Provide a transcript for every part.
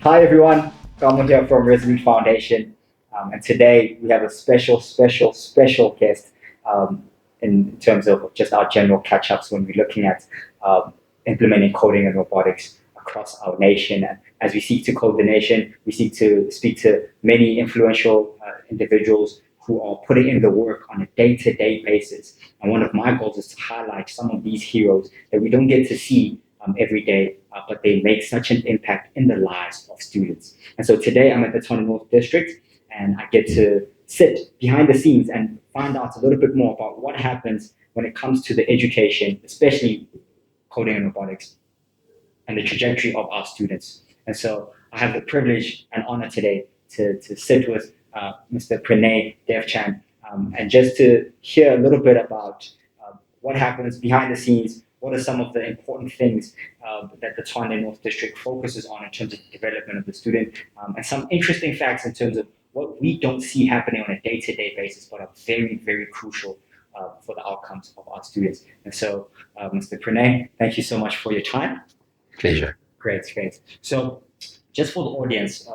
Hi everyone, Kamal here from Resolute Foundation, and today we have a special guest in terms of just our general catch-ups when we're looking at implementing coding and robotics across our nation. And as we seek to code the nation, we seek to speak to many influential individuals who are putting in the work on a day-to-day basis. And one of my goals is to highlight some of these heroes that we don't get to see every day, but they make such an impact in the lives of students. And so today I'm at the Tshwane North District, and I get to sit behind the scenes and find out a little bit more about what happens when it comes to the education, especially coding and robotics, and the trajectory of our students. And so I have the privilege and honor today to sit with Mr. Pranay Devchand, and just to hear a little bit about what happens behind the scenes, what are some of the important things that the Tshwane North District focuses on in terms of the development of the student, and some interesting facts in terms of what we don't see happening on a day-to-day basis, but are very crucial for the outcomes of our students. And so, Mr. Pranay, thank you so much for your time. Pleasure. Great. So, just for the audience,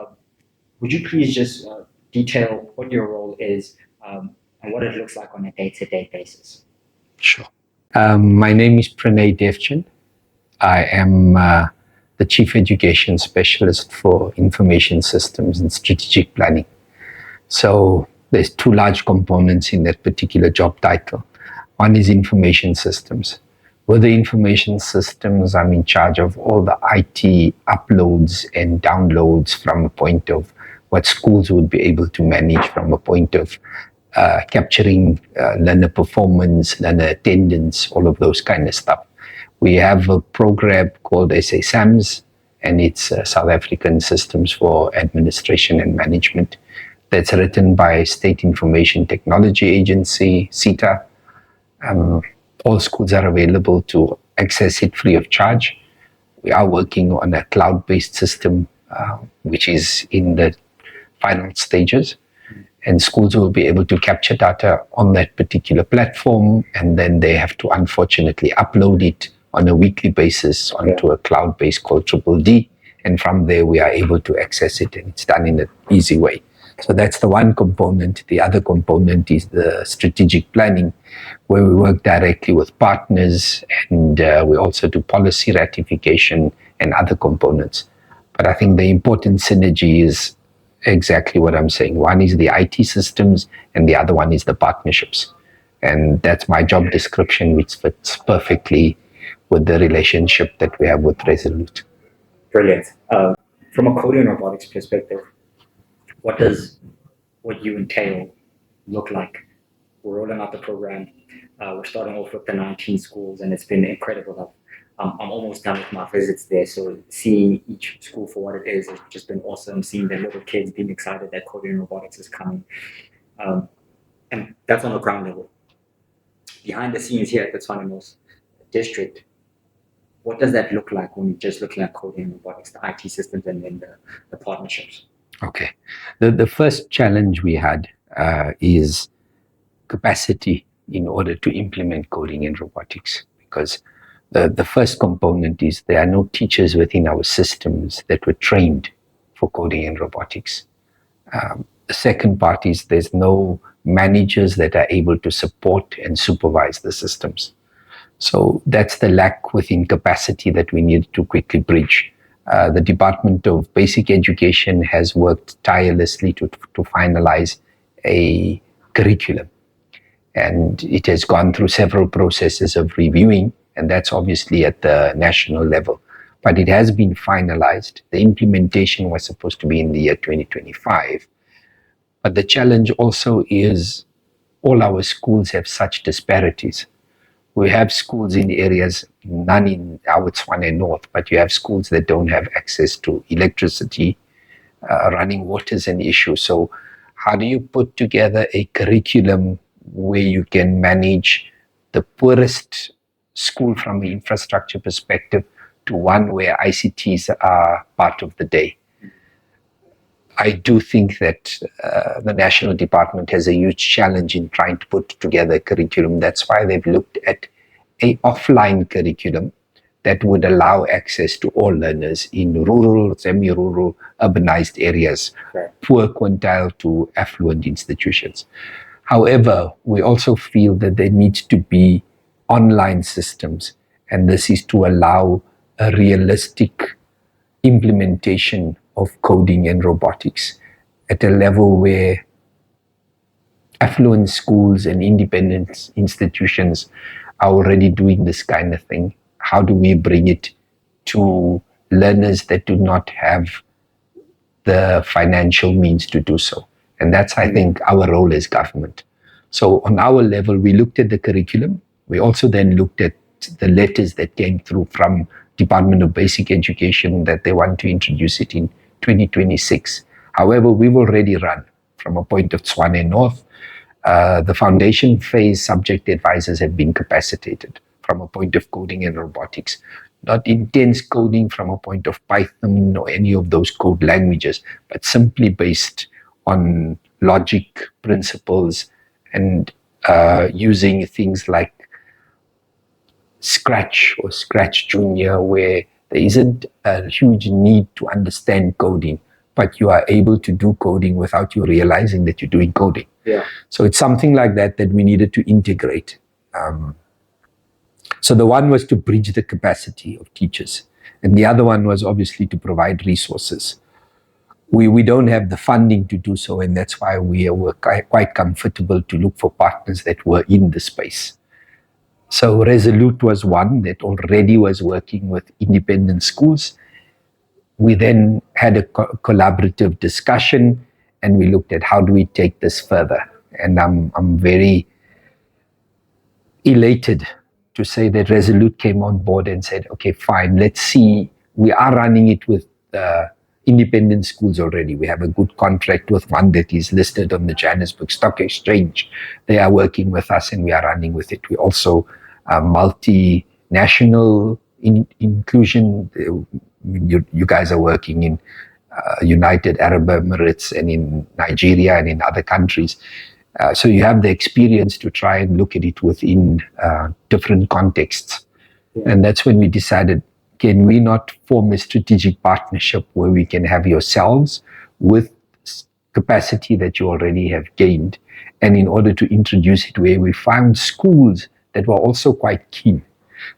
would you please just detail what your role is and what it looks like on a day-to-day basis? Sure. My name is Pranay Devchand. I am the Chief Education Specialist for Information Systems and Strategic Planning. So there's two large components in that particular job title. One is information systems. With the information systems, I'm in charge of all the IT uploads and downloads from a point of what schools would be able to manage from a point of capturing learner performance, learner attendance, all of those kind of stuff. We have a program called SASAMS, and it's South African Systems for Administration and Management. That's written by State Information Technology Agency, SITA. All schools are available to access it free of charge. We are working on a cloud-based system, which is in the final stages. And schools will be able to capture data on that particular platform, and then they have to unfortunately upload it on a weekly basis onto a cloud-based called DBE. And from there, we are able to access it, and it's done in an easy way. So that's the one component. The other component is the strategic planning, where we work directly with partners, and we also do policy ratification and other components. But I think the important synergy is exactly what I'm saying. One is the IT systems, and the other one is the partnerships. And that's my job description, which fits perfectly with the relationship that we have with Resolute. Brilliant. From a coding and robotics perspective, what does what you entail look like? We're rolling out the program. We're starting off with the 19 schools, and it's been incredible. I'm almost done with my visits there, so seeing each school for what it is has just been awesome. Seeing the little kids being excited that coding and robotics is coming, and that's on the ground level. Behind the scenes here at the Tshwane North District, what does that look like when you're just looking at coding and robotics, the IT systems, and then the partnerships? Okay. The first challenge we had is capacity in order to implement coding and robotics, because the first component is there are no teachers within our systems that were trained for coding and robotics. The second part is there's no managers that are able to support and supervise the systems. So that's the lack within capacity that we need to quickly bridge. The Department of Basic Education has worked tirelessly to finalize a curriculum. And it has gone through several processes of reviewing, and that's obviously at the national level. But it has been finalized. The implementation was supposed to be in the year 2025. But the challenge also is all our schools have such disparities. We have schools in areas, none in our Tshwane North, but you have schools that don't have access to electricity. Running water is an issue. So how do you put together a curriculum where you can manage the poorest school from an infrastructure perspective to one where ICTs are part of the day? I do think that the national department has a huge challenge in trying to put together a curriculum. That's why they've looked at an offline curriculum that would allow access to all learners in rural, semi-rural, urbanized areas, poor quintile to affluent institutions. However, we also feel that there needs to be online systems, and this is to allow a realistic implementation of coding and robotics at a level where affluent schools and independent institutions are already doing this kind of thing. How do we bring it to learners that do not have the financial means to do so? And that's, I think, our role as government. So on our level, we looked at the curriculum. We also then looked at the letters that came through from Department of Basic Education that they want to introduce it in 2026. However, we've already run from a point of Tshwane North. The foundation phase subject advisors have been capacitated from a point of coding and robotics, not intense coding from a point of Python or any of those code languages, but simply based on logic principles and using things like Scratch or Scratch Junior, where there isn't a huge need to understand coding, but you are able to do coding without you realizing that you're doing coding. Yeah. So it's something like that that we needed to integrate. So the one was to bridge the capacity of teachers, and the other one was obviously to provide resources. We don't have the funding to do so, and that's why we were quite comfortable to look for partners that were in the space. So Resolute was one that already was working with independent schools. We then had a collaborative discussion, and we looked at how do we take this further. And I'm very elated to say that Resolute came on board and said, okay, fine, let's see. We are running it with independent schools already. We have a good contract with one that is listed on the Johannesburg Stock Exchange. They are working with us and we are running with it. We also multinational inclusion. You guys are working in United Arab Emirates and in Nigeria and in other countries. So you have the experience to try and look at it within different contexts. Yeah. And that's when we decided, can we not form a strategic partnership where we can have yourselves with capacity that you already have gained, and in order to introduce it where we found schools that were also quite keen.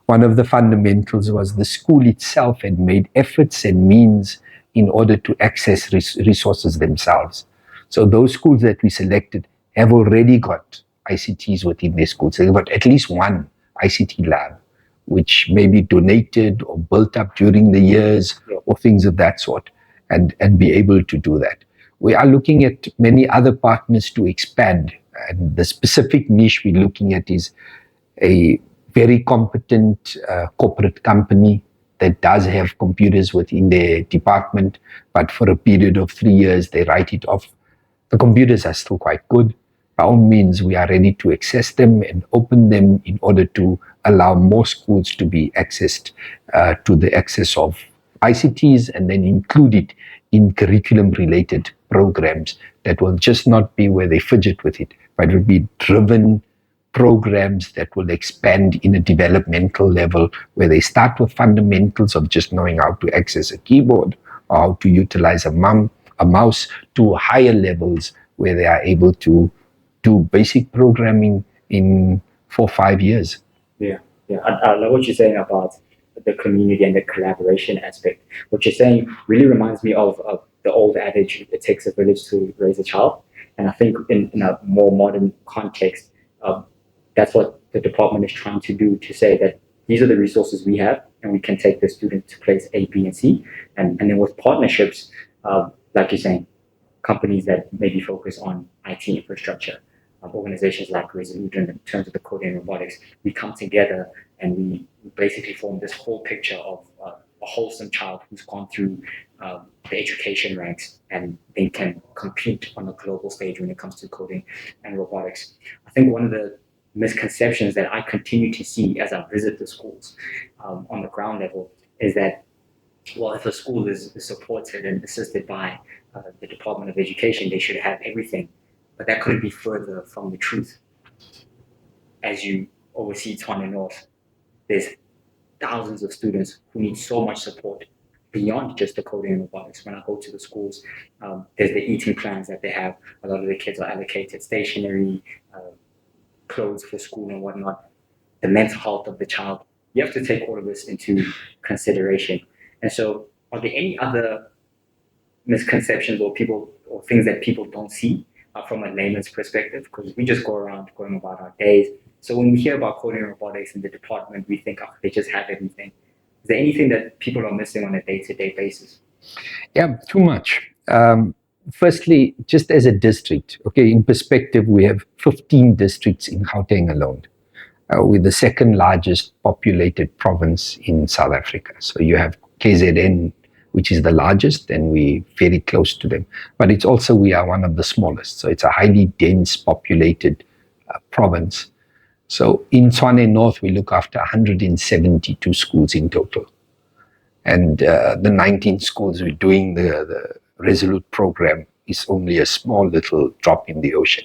One of the fundamentals was the school itself had made efforts and means in order to access resources themselves. So those schools that we selected have already got ICTs within their schools. So they've got at least one ICT lab, which may be donated or built up during the years or things of that sort, and be able to do that. We are looking at many other partners to expand, and the specific niche we're looking at is a very competent corporate company that does have computers within their department, but for a period of 3 years, they write it off. The computers are still quite good. By all means, we are ready to access them and open them in order to allow more schools to be accessed to the access of ICTs, and then include it in curriculum-related programs that will just not be where they fidget with it, but will be driven programs that will expand in a developmental level, where they start with fundamentals of just knowing how to access a keyboard or how to utilize a mouse, to higher levels where they are able to do basic programming in 4 or 5 years. Yeah. I love what you're saying about the community and the collaboration aspect. What you're saying really reminds me of the old adage, it takes a village to raise a child. And I think in a more modern context, that's what the department is trying to do, to say that these are the resources we have, and we can take the student to place A, B, and C. And then with partnerships, like you're saying, companies that maybe focus on IT infrastructure, organizations like Resolute in terms of the coding and robotics, we come together and we basically form this whole picture of a wholesome child who's gone through the education ranks, and they can compete on a global stage when it comes to coding and robotics. I think one of the misconceptions that I continue to see as I visit the schools on the ground level is that, well, if a school is supported and assisted by the Department of Education, they should have everything. But that couldn't be further from the truth. As you oversee Tshwane North, there's thousands of students who need so much support beyond just the coding and robotics. When I go to the schools, there's the eating plans that they have. A lot of the kids are allocated stationery, clothes for school and whatnot, the mental health of the child. You have to take all of this into consideration. And so, are there any other misconceptions or things that people don't see from a layman's perspective? Because we just go around going about our days. So when we hear about coding and robotics in the department, we think, oh, they just have everything. Is there anything that people are missing on a day-to-day basis? Yeah, too much. Firstly, just as a district, okay, in perspective, we have 15 districts in Gauteng alone. We're the second largest populated province in South Africa. So you have KZN, which is the largest, and we're very close to them. But it's also, we are one of the smallest. So it's a highly dense populated province. So in Tshwane North, we look after 172 schools in total. And the 19 schools we're doing the Resolute program is only a small little drop in the ocean.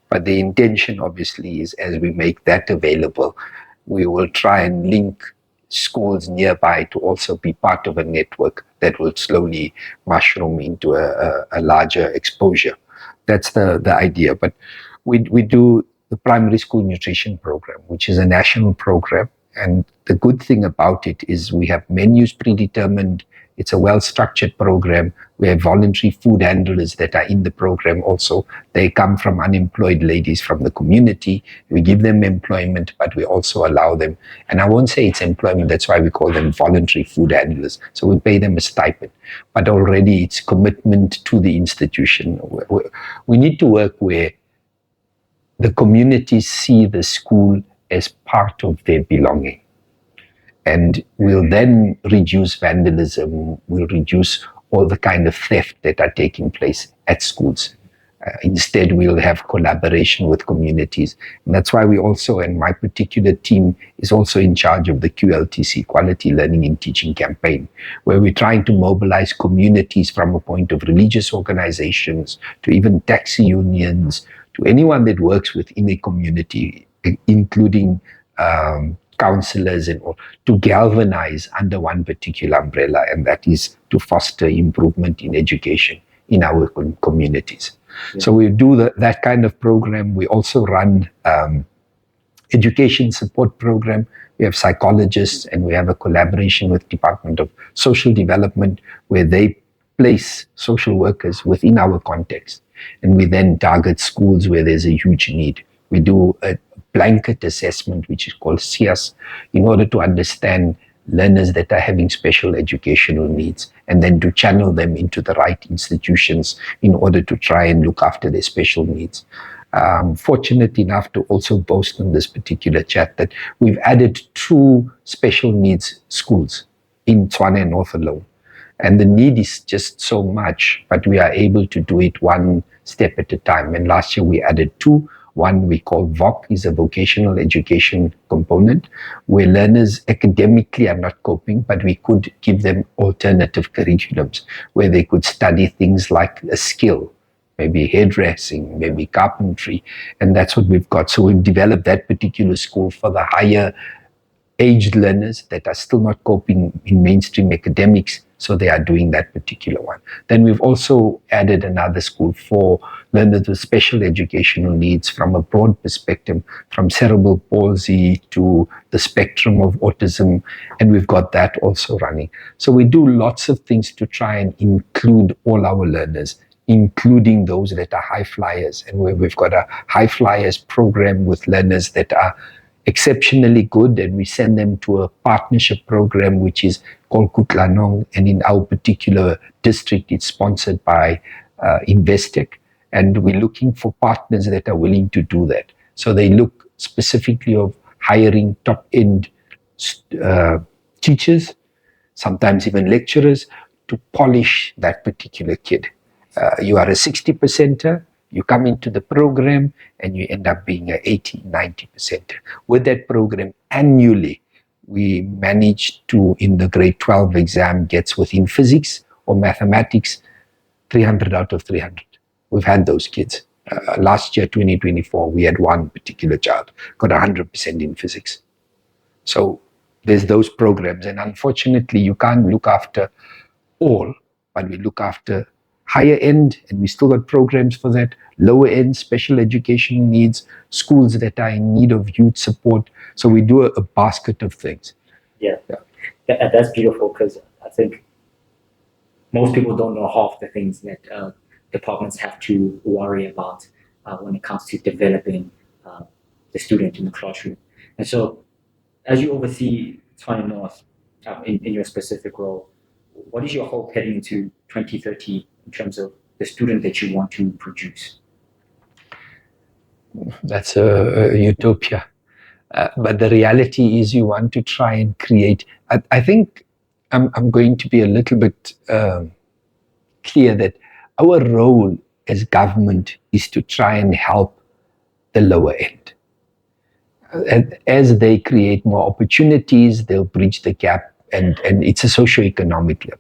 But the intention, obviously, is as we make that available, we will try and link schools nearby to also be part of a network that will slowly mushroom into a larger exposure. That's the idea. But we do the primary school nutrition program, which is a national program. And the good thing about it is we have menus predetermined. It's a well-structured program. We have voluntary food handlers that are in the program also. They come from unemployed ladies from the community. We give them employment, but we also allow them, and I won't say it's employment, that's why we call them voluntary food handlers. So we pay them a stipend, but already it's commitment to the institution. We need to work where the communities see the school as part of their belonging. And we'll then reduce vandalism, we'll reduce all the kind of theft that are taking place at schools. Instead, we'll have collaboration with communities. And that's why we also, and my particular team is also in charge of the QLTC, Quality Learning and Teaching Campaign, where we're trying to mobilize communities from a point of religious organizations to even taxi unions, to anyone that works within a community, including counselors and all, to galvanize under one particular umbrella, and that is to foster improvement in education in our communities. Yeah. So we do that kind of program. We also run education support program. We have psychologists, and we have a collaboration with Department of Social Development where they place social workers within our context, and we then target schools where there's a huge need. We do a blanket assessment, which is called SIAS, in order to understand learners that are having special educational needs, and then to channel them into the right institutions in order to try and look after their special needs. Fortunate enough to also boast in this particular chat that we've added 2 special needs schools in Tshwane North alone. And the need is just so much, but we are able to do it one step at a time. And last year we added 2. One we call VOC, is a vocational education component, where learners academically are not coping, but we could give them alternative curriculums where they could study things like a skill, maybe hairdressing, maybe carpentry, and that's what we've got. So we've developed that particular school for the higher aged learners that are still not coping in mainstream academics, so they are doing that particular one. Then we've also added another school for learners with special educational needs from a broad perspective, from cerebral palsy to the spectrum of autism, and we've got that also running. So we do lots of things to try and include all our learners, including those that are high flyers, and we've got a high flyers program with learners that are exceptionally good, and we send them to a partnership program which is called Kutlanong, and in our particular district it's sponsored by Investec, and we're looking for partners that are willing to do that. So they look specifically of hiring top-end teachers, sometimes even lecturers, to polish that particular kid. You are a 60%er, you come into the program and you end up being an 80, 90%. With that program, annually, we manage to, in the grade 12 exam, gets within physics or mathematics, 300 out of 300. We've had those kids. Last year, 2024, we had one particular child, got 100% in physics. So there's those programs, and unfortunately you can't look after all, but we look after higher end, and we still got programs for that. Lower end special education needs, schools that are in need of youth support. So we do a basket of things. Yeah, that's beautiful, because I think most people don't know half the things that departments have to worry about when it comes to developing the student in the classroom. And so, as you oversee Tshwane North in your specific role, what is your hope heading into 2030 in terms of the student that you want to produce? That's a utopia. But the reality is you want to try and create. I think I'm going to be a little bit clear that our role as government is to try and help the lower end. As they create more opportunities, they'll bridge the gap, and it's a socio-economic level.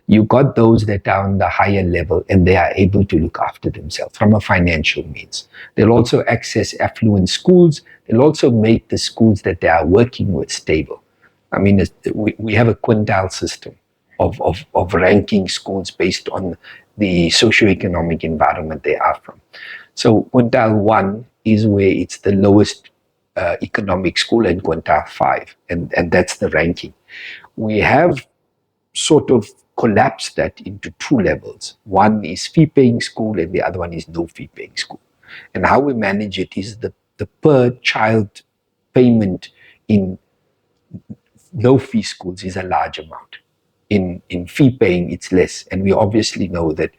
You got those that are on the higher level and they are able to look after themselves from a financial means. They'll also access affluent schools. They'll also make the schools that they are working with stable. I mean, we have a quintile system of ranking schools based on the socio-economic environment they are from. So quintile 1 is where it's the lowest economic school, and quintile 5, and that's the ranking. We have sort of collapsed that into two levels. One is fee-paying school and the other one is no fee-paying school. And how we manage it is the per child payment in no fee schools is a large amount. In fee paying, it's less. And we obviously know that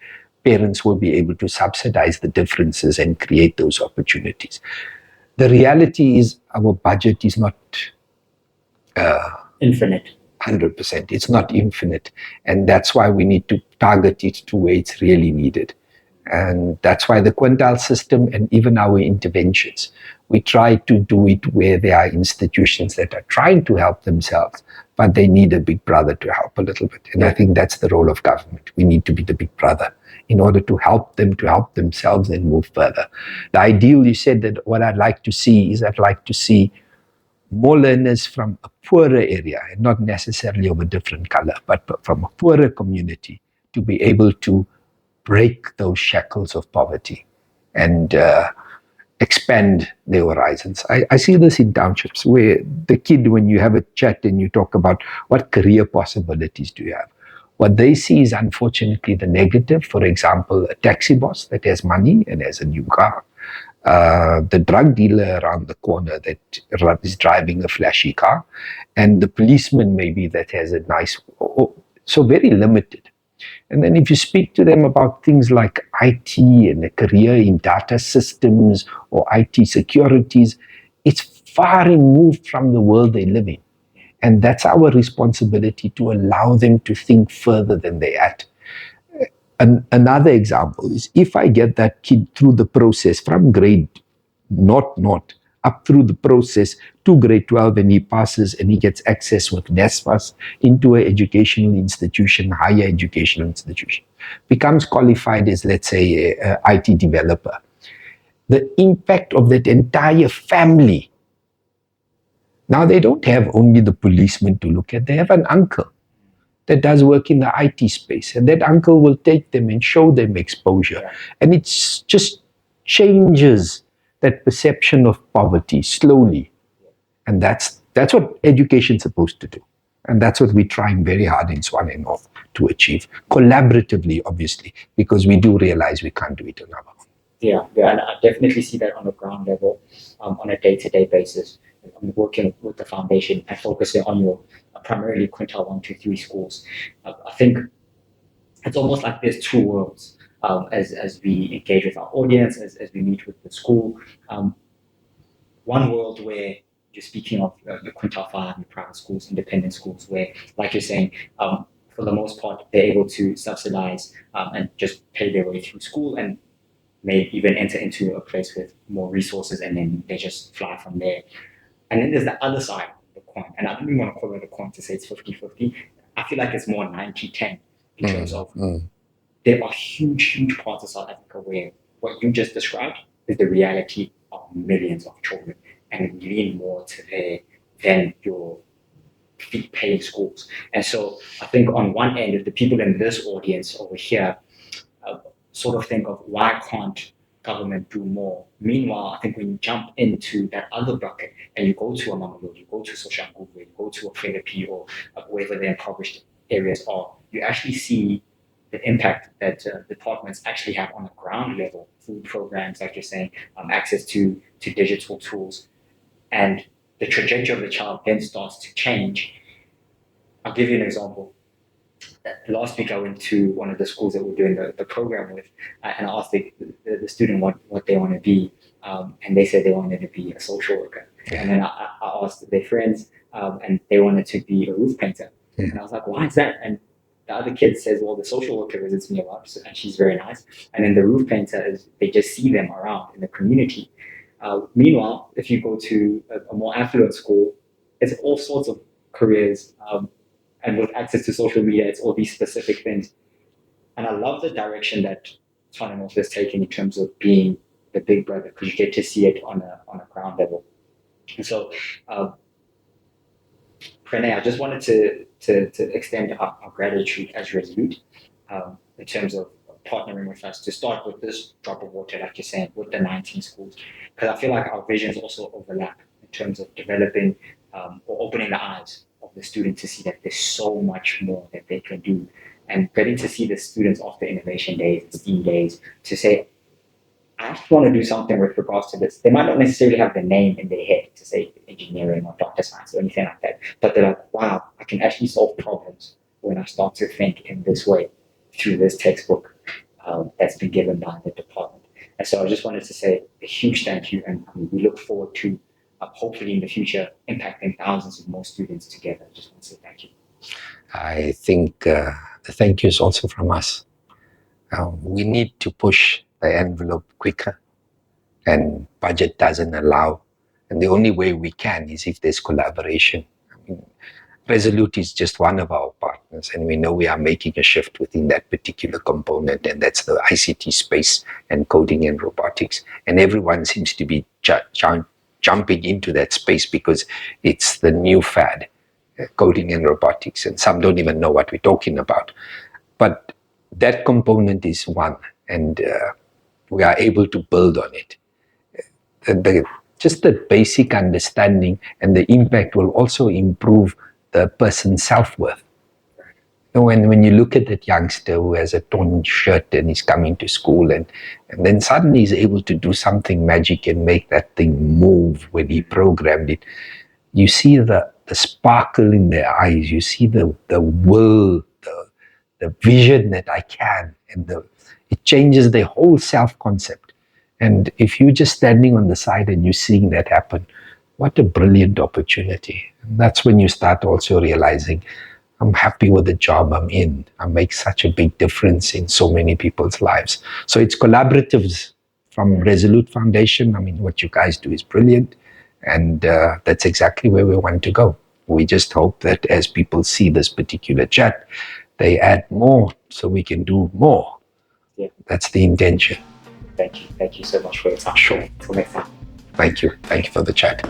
parents will be able to subsidize the differences and create those opportunities. The reality is our budget is not Infinite. 100%. It's not infinite. And that's why we need to target it to where it's really needed. And that's why the quintile system and even our interventions, we try to do it where there are institutions that are trying to help themselves, but they need a big brother to help a little bit. And I think that's the role of government. We need to be the big brother in order to help them to help themselves and move further. The ideal, you said that what I'd like to see is I'd like to see more learners from a poorer area, and not necessarily of a different color, but from a poorer community, to be able to break those shackles of poverty and expand their horizons. I see this in townships where the kid, when you have a chat and you talk about what career possibilities do you have, what they see is unfortunately the negative. For example, a taxi boss that has money and has a new car, the drug dealer around the corner that is driving a flashy car, and the policeman maybe that has a nice, so very limited. And then if you speak to them about things like IT and a career in data systems or IT securities, it's far removed from the world they live in. And that's our responsibility, to allow them to think further than they're at. Another example is if I get that kid through the process from grade not up through the process to grade 12, and he passes and he gets access with NSFAS into an educational institution, higher educational institution, becomes qualified as, let's say, a IT developer. The impact of that entire family. Now they don't have only the policeman to look at, they have an uncle that does work in the IT space, and that uncle will take them and show them exposure. And it just changes that perception of poverty slowly. And that's what education's supposed to do. And that's what we're trying very hard in Tshwane North to achieve. Collaboratively, obviously, because we do realize we can't do it on our own. Yeah, and I definitely see that on the ground level, on a day-to-day basis. I'm working with the foundation and focusing on your primarily quintile 1, 2, 3 schools. I think it's almost like there's two worlds as we engage with our audience, as we meet with the school. One world where you're speaking of your quintile 5, your private schools, independent schools, where, like you're saying, for the most part, they're able to subsidize and just pay their way through school, and may even enter into a place with more resources, and then they just fly from there. And then there's the other side of the coin, and I don't even want to call it a coin to say it's 50-50. I feel like it's more 90-10 in terms of there are huge parts of South Africa where what you just described is the reality of millions of children, and we lean more to there than your paying schools. And so I think on one end, if the people in this audience over here sort of think of why can't government do more? Meanwhile, I think when you jump into that other bucket and you go to a Mamelodi, you go to Soshanguve, you go to a Philippi or wherever the impoverished areas are, you actually see the impact that departments actually have on a ground level, food programs, like you're saying, access to digital tools, and the trajectory of the child then starts to change. I'll give you an example. Last week I went to one of the schools that we're doing the program with, and I asked the student what they want to be, and they said they wanted to be a social worker. Yeah. And then I asked their friends, and they wanted to be a roof painter. Yeah. And I was like, why is that? And the other kid says, well, the social worker visits me a lot, and she's very nice. And then the roof painter is, they just see them around in the community. Meanwhile, if you go to a more affluent school, it's all sorts of careers. And with access to social media, it's all these specific things. And I love the direction that Tshwane North is taking in terms of being the big brother, because you get to see it on a ground level. And so, Pranay, I just wanted to extend our gratitude as Resolute in terms of partnering with us to start with this drop of water, like you're saying, with the 19 schools. Because I feel like our visions also overlap in terms of developing or opening the eyes of the student to see that there's so much more that they can do, and getting to see the students after innovation days and STEAM days to say, I actually want to do something with regards to this. They might not necessarily have the name in their head to say engineering or data science or anything like that, but they're like, wow, I can actually solve problems when I start to think in this way through this textbook that's been given by the department. And so I just wanted to say a huge thank you, and we look forward to hopefully in the future impacting thousands of more students together. I just want to say thank you. I think the thank you is also from us. We need to push the envelope quicker, and budget doesn't allow. And the only way we can is if there's collaboration. I mean, Resolute is just one of our partners, and we know we are making a shift within that particular component, and that's the ICT space and coding and robotics. And everyone seems to be jumping into that space because it's the new fad, coding and robotics, and some don't even know what we're talking about. But that component is one, and we are able to build on it. Just the basic understanding and the impact will also improve the person's self-worth. When you look at that youngster who has a torn shirt and is coming to school and then suddenly he's able to do something magic and make that thing move when he programmed it, you see the sparkle in their eyes, you see the will, the vision that I can, and it changes their whole self-concept. And if you're just standing on the side and you're seeing that happen, what a brilliant opportunity. And that's when you start also realizing, I'm happy with the job I'm in. I make such a big difference in so many people's lives. So it's collaboratives from Resolute Foundation. I mean, what you guys do is brilliant. And that's exactly where we want to go. We just hope that as people see this particular chat, they add more so we can do more. Yeah. That's the intention. Thank you. Thank you so much for your time. Sure. Until next time. Thank you. Thank you for the chat.